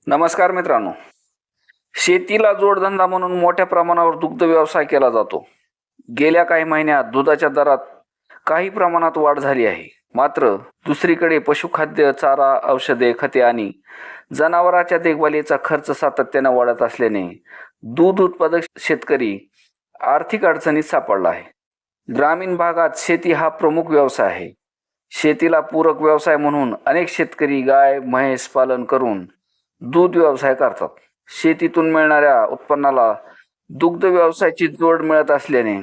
नमस्कार मित्रांनो. शेतीला जोडधंदा म्हणून मोठ्या प्रमाणावर दुग्ध व्यवसाय केला जातो. गेल्या काही महिन्यात दुधाच्या दरात काही प्रमाणात वाढ झाली आहे. मात्र दुसरीकडे पशुखाद्य, चारा, औषधे, खते आणि जनावरांच्या देखभालीचा खर्च सातत्याने वाढत असल्याने दूध उत्पादक शेतकरी आर्थिक अडचणीत सापडला आहे. ग्रामीण भागात शेती हा प्रमुख व्यवसाय आहे. शेतीला पूरक व्यवसाय म्हणून अनेक शेतकरी गाय, म्हैस पालन करून दूध व्यवसाय करतात. शेतीतून मिळणाऱ्या उत्पन्नाला दुग्ध व्यवसायाची जोड मिळत असल्याने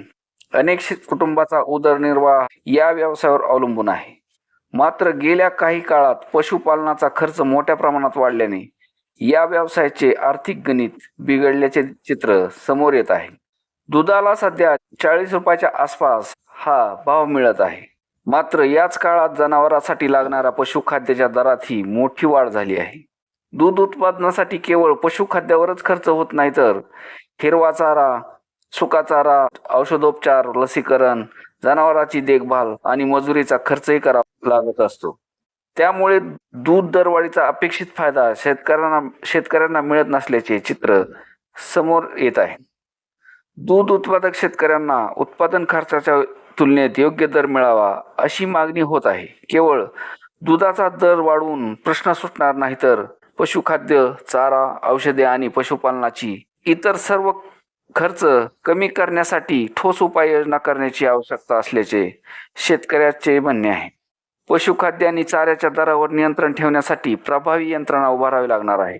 अनेक कुटुंबाचा उदरनिर्वाह या व्यवसायावर अवलंबून आहे. मात्र गेल्या काही काळात पशुपालनाचा खर्च मोठ्या प्रमाणात वाढल्याने या व्यवसायाचे आर्थिक गणित बिघडल्याचे चित्र समोर येत आहे. दुधाला सध्या 40 रुपयाच्या आसपास हा भाव मिळत आहे. मात्र याच काळात जनावरांसाठी लागणाऱ्या पशुखाद्याच्या दरातही मोठी वाढ झाली आहे. दूध उत्पादनासाठी केवळ पशुखाद्यावरच खर्च होत नाही, तर हिरवा चारा, सुका चारा, औषधोपचार, लसीकरण, जनावरांची देखभाल आणि मजुरीचा खर्चही करावा लागत असतो. त्यामुळे दूध दरवाढीचा अपेक्षित फायदा शेतकऱ्यांना मिळत नसल्याचे चित्र समोर येत आहे. दूध उत्पादक शेतकऱ्यांना उत्पादन खर्चाच्या तुलनेत योग्य दर मिळावा अशी मागणी होत आहे. केवळ दुधाचा दर वाढवून प्रश्न सुटणार नाही, तर पशुखाद्य, चारा, औषधे आणि पशुपालनाची इतर सर्व खर्च कमी करण्यासाठी ठोस उपाययोजना करण्याची आवश्यकता असल्याचे शेतकऱ्याचे म्हणणे आहे. पशुखाद्य आणि चाऱ्याच्या दरावर नियंत्रण ठेवण्यासाठी प्रभावी यंत्रणा उभारावी लागणार आहे.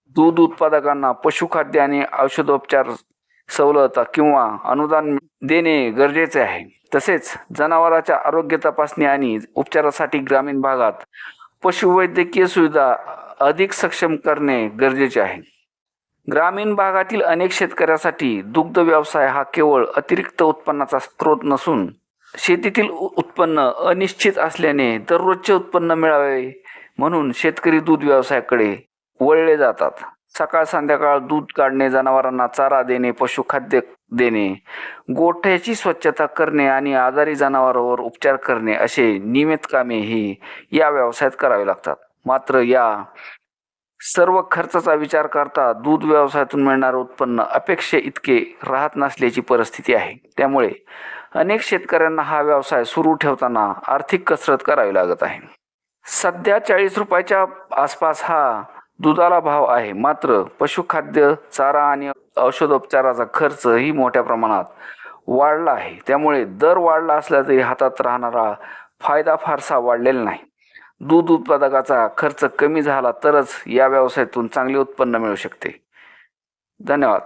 दूध उत्पादकांना पशुखाद्य आणि औषधोपचार सवलत किंवा अनुदान देणे गरजेचे आहे. तसेच जनावरांच्या आरोग्य तपासणी आणि उपचारासाठी ग्रामीण भागात पशुवैद्यकीय सुविधा अधिक सक्षम करणे गरजेचे आहे. ग्रामीण भागातील अनेक शेतकऱ्यांसाठी दुग्ध व्यवसाय हा केवळ अतिरिक्त उत्पन्नाचा स्रोत नसून शेतीतील उत्पन्न अनिश्चित असल्याने दररोजचे उत्पन्न मिळावे म्हणून शेतकरी दूध व्यवसायाकडे वळले जातात. सकाळ संध्याकाळ दूध काढणे, जनावरांना चारा देणे, पशुखाद्य देणे, गोठ्याची स्वच्छता करणे आणि आजारी जनावरांवर उपचार करणे असे नियमित कामे ही या व्यवसायात करावे लागतात. मात्र या सर्व खर्चाचा विचार करता दूध व्यवसायातून मिळणारे उत्पन्न अपेक्षे इतके राहत नसल्याची परिस्थिती आहे. त्यामुळे अनेक शेतकऱ्यांना हा व्यवसाय सुरू ठेवताना आर्थिक कसरत करावी लागत आहे. सध्या 40 रुपयाच्या आसपास हा दुधाला भाव आहे. मात्र पशुखाद्य, चारा आणि औषधोपचाराचा खर्च ही मोठ्या प्रमाणात वाढला आहे. त्यामुळे दर वाढला असला तरी हातात राहणारा फायदा फारसा वाढलेला नाही. दूध उत्पादकाचा खर्च कमी झाला तरच या व्यवसायातून चांगले उत्पन्न मिळू शकते. धन्यवाद.